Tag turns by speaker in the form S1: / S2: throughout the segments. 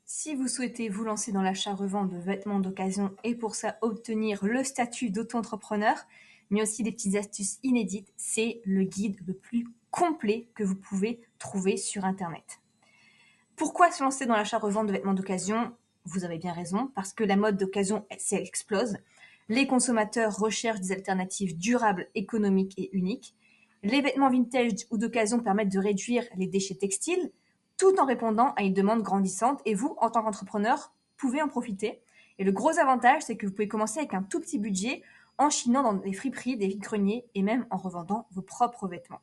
S1: Si vous souhaitez vous lancer dans l'achat-revente de vêtements d'occasion et pour ça obtenir le statut d'auto-entrepreneur, mais aussi des petites astuces inédites, c'est le guide le plus complet que vous pouvez trouver sur Internet. Pourquoi se lancer dans l'achat-revente de vêtements d'occasion? Vous avez bien raison, parce que la mode d'occasion, elle explose. Les consommateurs recherchent des alternatives durables, économiques et uniques. Les vêtements vintage ou d'occasion permettent de réduire les déchets textiles, tout en répondant à une demande grandissante. Et vous, en tant qu'entrepreneur, pouvez en profiter. Et le gros avantage, c'est que vous pouvez commencer avec un tout petit budget en chinant dans des friperies, des vide-greniers et même en revendant vos propres vêtements.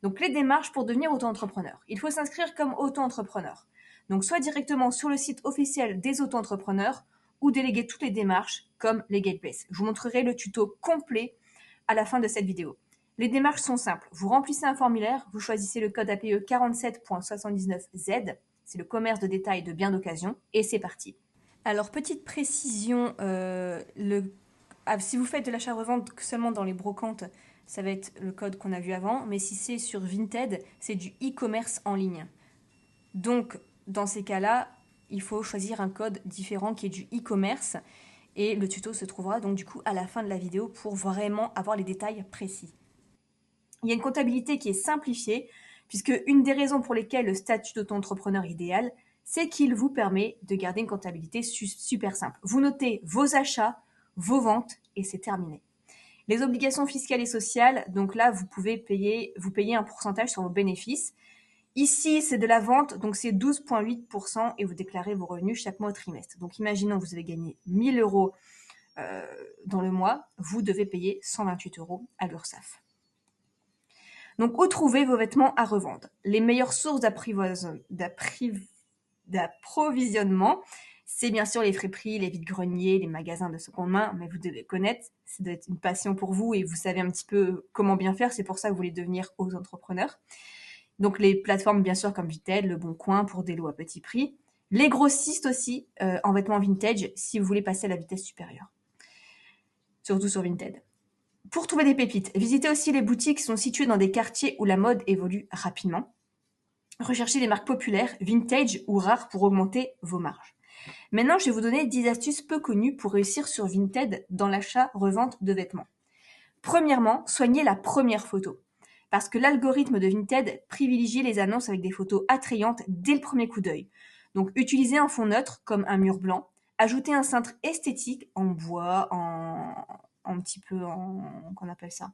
S1: Donc, les démarches pour devenir auto-entrepreneur. Il faut s'inscrire comme auto-entrepreneur. Donc, soit directement sur le site officiel des auto-entrepreneurs ou déléguer toutes les démarches comme Legalplace. Je vous montrerai le tuto complet à la fin de cette vidéo. Les démarches sont simples. Vous remplissez un formulaire, vous choisissez le code APE 47.79Z, c'est le commerce de détail de biens d'occasion, et c'est parti. Alors, petite précision, si vous faites de l'achat-revente seulement dans les brocantes, ça va être le code qu'on a vu avant, mais si c'est sur Vinted, c'est du e-commerce en ligne. Donc, dans ces cas-là, il faut choisir un code différent qui est du e-commerce, et le tuto se trouvera donc du coup à la fin de la vidéo pour vraiment avoir les détails précis. Il y a une comptabilité qui est simplifiée, puisque une des raisons pour lesquelles le statut d'auto-entrepreneur est idéal, c'est qu'il vous permet de garder une comptabilité super simple. Vous notez vos achats, vos ventes, et c'est terminé. Les obligations fiscales et sociales, donc là, vous payez un pourcentage sur vos bénéfices. Ici, c'est de la vente, donc c'est 12,8% et vous déclarez vos revenus chaque mois au trimestre. Donc imaginons que vous avez gagné 1 000 € dans le mois, vous devez payer 128 € à l'URSSAF. Donc, où trouver vos vêtements à revendre? Les meilleures sources d'approvisionnement, c'est bien sûr les friperies, les vide-greniers, les magasins de seconde main, mais vous devez connaître, ça doit être une passion pour vous et vous savez un petit peu comment bien faire, c'est pour ça que vous voulez devenir auto-entrepreneur. Donc, les plateformes, bien sûr, comme Vinted, Le Bon Coin pour des lots à petit prix. Les grossistes aussi, en vêtements vintage, si vous voulez passer à la vitesse supérieure. Surtout sur Vinted. Pour trouver des pépites, visitez aussi les boutiques qui sont situées dans des quartiers où la mode évolue rapidement. Recherchez des marques populaires, vintage ou rares pour augmenter vos marges. Maintenant, je vais vous donner 10 astuces peu connues pour réussir sur Vinted dans l'achat-revente de vêtements. Premièrement, soignez la première photo. Parce que l'algorithme de Vinted privilégie les annonces avec des photos attrayantes dès le premier coup d'œil. Donc, utilisez un fond neutre comme un mur blanc. Ajoutez un cintre esthétique en bois, un petit peu qu'on appelle ça,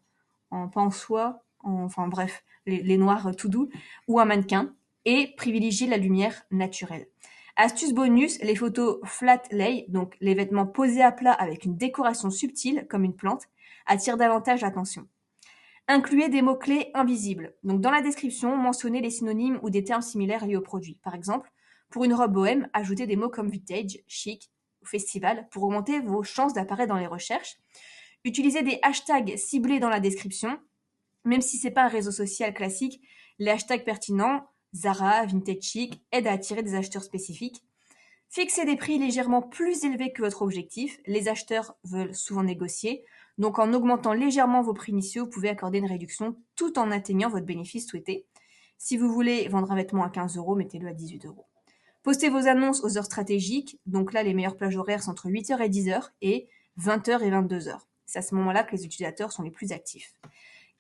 S1: en pas en soie, enfin bref, les noirs tout doux, ou un mannequin, et privilégiez la lumière naturelle. Astuce bonus, les photos flat lay, donc les vêtements posés à plat avec une décoration subtile comme une plante, attirent davantage l'attention. Incluez des mots-clés invisibles. Donc dans la description, mentionnez les synonymes ou des termes similaires liés au produit. Par exemple, pour une robe bohème, ajoutez des mots comme vintage, chic ou festival pour augmenter vos chances d'apparaître dans les recherches. Utilisez des hashtags ciblés dans la description. Même si c'est pas un réseau social classique, les hashtags pertinents, Zara, Vintage Chic, aident à attirer des acheteurs spécifiques. Fixez des prix légèrement plus élevés que votre objectif. Les acheteurs veulent souvent négocier. Donc, en augmentant légèrement vos prix initiaux, vous pouvez accorder une réduction tout en atteignant votre bénéfice souhaité. Si vous voulez vendre un vêtement à 15 €, mettez-le à 18 €. Postez vos annonces aux heures stratégiques. Donc là, les meilleures plages horaires sont entre 8h et 10h et 20h et 22h. C'est à ce moment-là que les utilisateurs sont les plus actifs.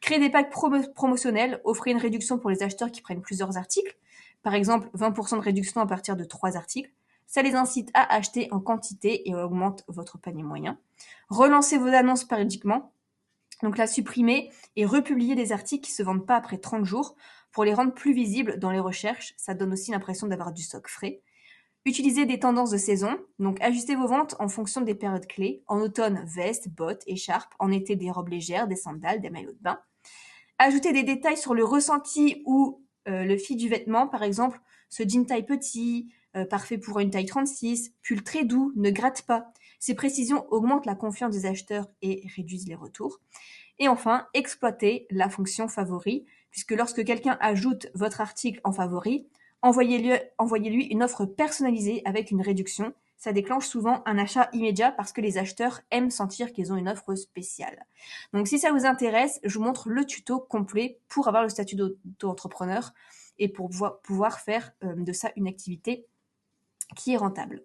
S1: Créez des packs promotionnels, offrez une réduction pour les acheteurs qui prennent plusieurs articles. Par exemple, 20% de réduction à partir de 3 articles. Ça les incite à acheter en quantité et augmente votre panier moyen. Relancez vos annonces périodiquement. Donc là, supprimez et republiez des articles qui ne se vendent pas après 30 jours pour les rendre plus visibles dans les recherches. Ça donne aussi l'impression d'avoir du stock frais. Utilisez des tendances de saison. Donc, ajustez vos ventes en fonction des périodes clés. En automne, vestes, bottes, écharpes. En été, des robes légères, des sandales, des maillots de bain. Ajoutez des détails sur le ressenti ou le fit du vêtement. Par exemple, ce jean taille petit, parfait pour une taille 36, pull très doux, ne gratte pas. Ces précisions augmentent la confiance des acheteurs et réduisent les retours. Et enfin, exploitez la fonction favori, puisque lorsque quelqu'un ajoute votre article en favori, envoyez-lui une offre personnalisée avec une réduction. Ça déclenche souvent un achat immédiat parce que les acheteurs aiment sentir qu'ils ont une offre spéciale. Donc si ça vous intéresse, je vous montre le tuto complet pour avoir le statut d'auto-entrepreneur et pour pouvoir faire de ça une activité qui est rentable.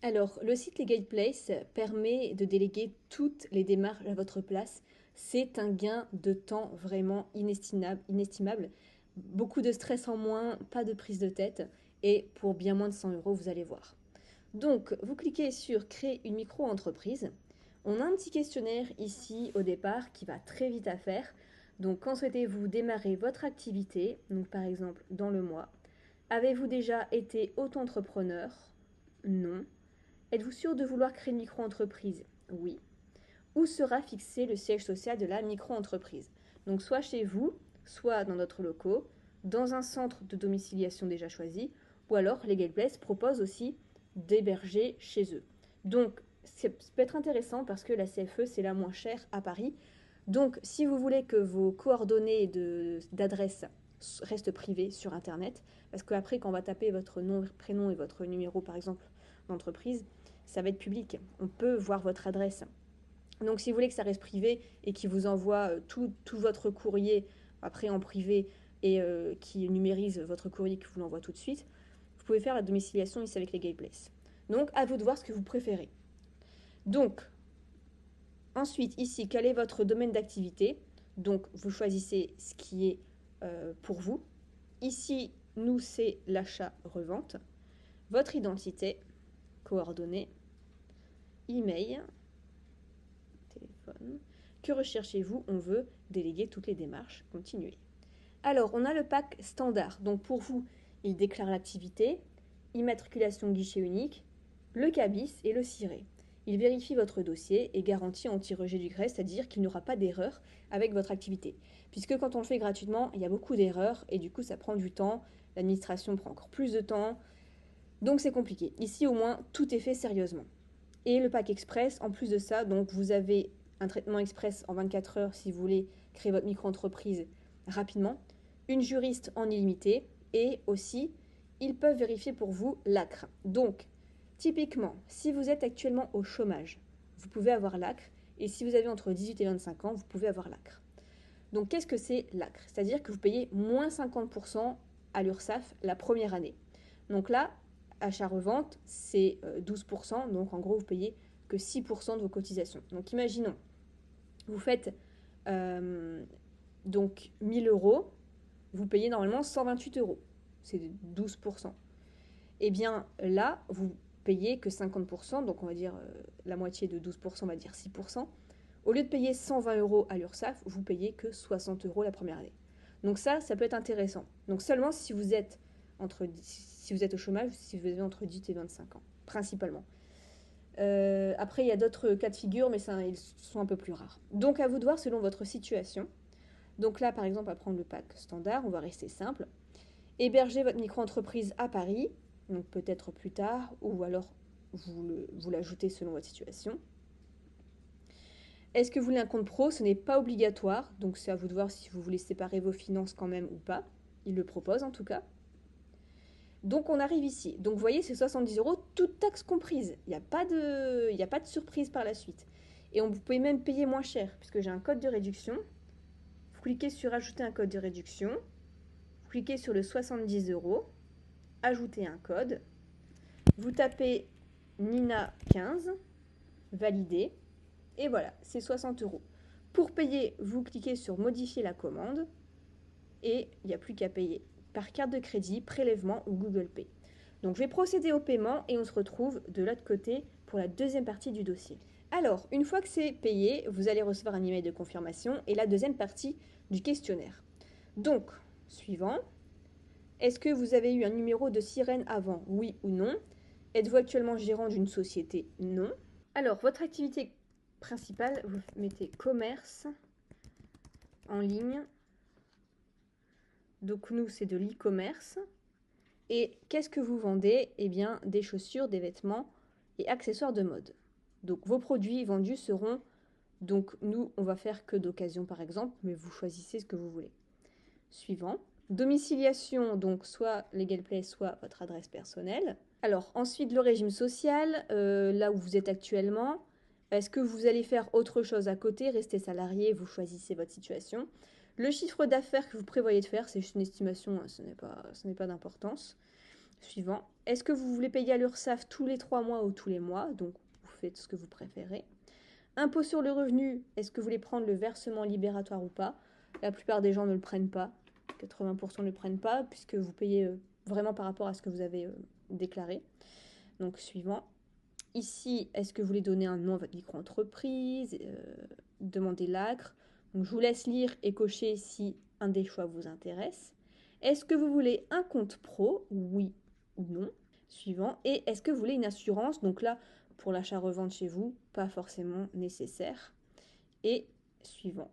S2: Alors, le site Legal Place permet de déléguer toutes les démarches à votre place. C'est un gain de temps vraiment inestimable. Beaucoup de stress en moins, pas de prise de tête. Et pour bien moins de 100 euros, vous allez voir. Donc, vous cliquez sur Créer une micro-entreprise. On a un petit questionnaire ici au départ qui va très vite à faire. Donc, quand souhaitez-vous démarrer votre activité? Donc, par exemple, dans le mois. Avez-vous déjà été auto-entrepreneur? Non. Êtes-vous sûr de vouloir créer une micro-entreprise? Oui. Où sera fixé le siège social de la micro-entreprise? Donc soit chez vous, soit dans notre locaux, dans un centre de domiciliation déjà choisi, ou alors Legal Place propose aussi d'héberger chez eux. Donc ça peut être intéressant parce que la CFE c'est la moins chère à Paris. Donc si vous voulez que vos coordonnées d'adresse restent privées sur Internet, parce qu'après quand on va taper votre nom, prénom et votre numéro par exemple d'entreprise, ça va être public. On peut voir votre adresse. Donc si vous voulez que ça reste privé et qu'il vous envoie tout votre courrier après en privé et qui numérise votre courrier qui vous l'envoie tout de suite, vous pouvez faire la domiciliation ici avec les Legal Place. Donc à vous de voir ce que vous préférez. Donc ensuite ici, quel est votre domaine d'activité? Donc vous choisissez ce qui est pour vous. Ici, nous, c'est l'achat-revente. Votre identité, coordonnées, email, téléphone. Que recherchez-vous? On veut déléguer toutes les démarches, continuer. Alors, on a le pack standard. Donc pour vous, il déclare l'activité, immatriculation guichet unique, le cabis et le ciré. Il vérifie votre dossier et garantit anti-rejet du grès, c'est-à-dire qu'il n'y aura pas d'erreur avec votre activité. Puisque quand on le fait gratuitement, il y a beaucoup d'erreurs et du coup ça prend du temps, l'administration prend encore plus de temps, donc c'est compliqué. Ici au moins tout est fait sérieusement. Et le pack express, en plus de ça, donc vous avez un traitement express en 24 heures si vous voulez créer votre micro-entreprise rapidement, une juriste en illimité et aussi ils peuvent vérifier pour vous l'ACRE. Donc, typiquement, si vous êtes actuellement au chômage, vous pouvez avoir l'ACRE et si vous avez entre 18 et 25 ans, vous pouvez avoir l'ACRE. Donc, qu'est-ce que c'est l'ACRE? C'est-à-dire que vous payez moins 50% à l'URSSAF la première année. Donc là, achat-revente, c'est 12%, donc en gros, vous payez que 6% de vos cotisations. Donc imaginons, vous faites donc 1000 euros, vous payez normalement 128 euros, c'est 12%. Et bien là, vous payez que 50%, donc on va dire la moitié de 12%, on va dire 6%. Au lieu de payer 120 euros à l'URSSAF, vous payez que 60 euros la première année. Donc ça peut être intéressant. Donc seulement si vous êtes au chômage, si vous avez entre 10 et 25 ans, principalement. Après, il y a d'autres cas de figure, mais ils sont un peu plus rares. Donc à vous de voir selon votre situation. Donc là, par exemple, à prendre le pack standard, on va rester simple. Héberger votre micro-entreprise à Paris, donc peut-être plus tard, ou alors vous l'ajoutez selon votre situation. Est-ce que vous voulez un compte pro? Ce n'est pas obligatoire, donc c'est à vous de voir si vous voulez séparer vos finances quand même ou pas. Il le propose en tout cas. Donc on arrive ici. Donc vous voyez, c'est 70 euros, toutes taxes comprises. Il n'y a pas de surprise par la suite. Et vous pouvez même payer moins cher, puisque j'ai un code de réduction. Vous cliquez sur Ajouter un code de réduction. Vous cliquez sur le 70 euros. Ajouter un code. Vous tapez Nina 15. Valider. Et voilà, c'est 60 euros. Pour payer, vous cliquez sur Modifier la commande. Et il n'y a plus qu'à payer par carte de crédit, prélèvement ou Google Pay. Donc je vais procéder au paiement et on se retrouve de l'autre côté pour la deuxième partie du dossier. Alors, une fois que c'est payé, vous allez recevoir un email de confirmation et la deuxième partie du questionnaire. Donc, suivant, est-ce que vous avez eu un numéro de sirène avant? Oui ou non? Êtes-vous actuellement gérant d'une société? Non. Alors, votre activité principale, vous mettez commerce en ligne. Donc nous, c'est de l'e-commerce. Et qu'est-ce que vous vendez? Eh bien, des chaussures, des vêtements et accessoires de mode. Donc vos produits vendus seront, donc nous, on va faire que d'occasion par exemple, mais vous choisissez ce que vous voulez. Suivant. Domiciliation, donc soit Legal Place, soit votre adresse personnelle. Alors ensuite, le régime social, là où vous êtes actuellement. Est-ce que vous allez faire autre chose à côté? Rester salarié, vous choisissez votre situation. Le chiffre d'affaires que vous prévoyez de faire, c'est juste une estimation, ce n'est pas d'importance. Suivant. Est-ce que vous voulez payer à l'URSSAF tous les 3 mois ou tous les mois? Donc, vous faites ce que vous préférez. Impôt sur le revenu. Est-ce que vous voulez prendre le versement libératoire ou pas? La plupart des gens ne le prennent pas. 80% ne le prennent pas, puisque vous payez vraiment par rapport à ce que vous avez déclaré. Donc, suivant. Ici, est-ce que vous voulez donner un nom à votre micro-entreprise? Demander l'ACRE. Donc, je vous laisse lire et cocher si un des choix vous intéresse. Est-ce que vous voulez un compte pro? Oui ou non. Suivant. Et est-ce que vous voulez une assurance? Donc là, pour l'achat-revente chez vous, pas forcément nécessaire. Et suivant.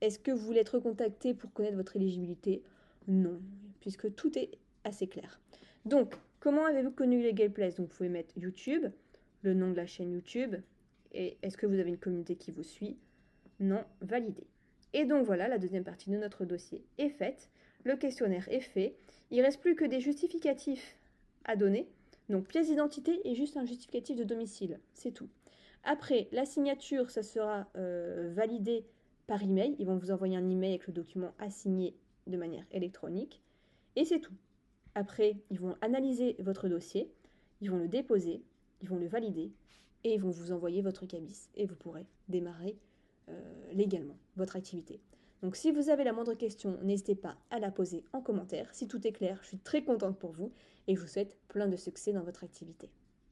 S2: Est-ce que vous voulez être contacté pour connaître votre éligibilité? Non, puisque tout est assez clair. Donc, comment avez-vous connu Legal Place? Donc, vous pouvez mettre YouTube, le nom de la chaîne YouTube, et est-ce que vous avez une communauté qui vous suit? Non, validé. Et donc voilà, la deuxième partie de notre dossier est faite, le questionnaire est fait, il ne reste plus que des justificatifs à donner, donc pièce d'identité et juste un justificatif de domicile, c'est tout. Après, la signature, ça sera validé par email, ils vont vous envoyer un email avec le document à signer de manière électronique, et c'est tout. Après, ils vont analyser votre dossier, ils vont le déposer, ils vont le valider, et ils vont vous envoyer votre cabis, et vous pourrez démarrer légalement votre activité. Donc si vous avez la moindre question, n'hésitez pas à la poser en commentaire. Si tout est clair, je suis très contente pour vous et je vous souhaite plein de succès dans votre activité.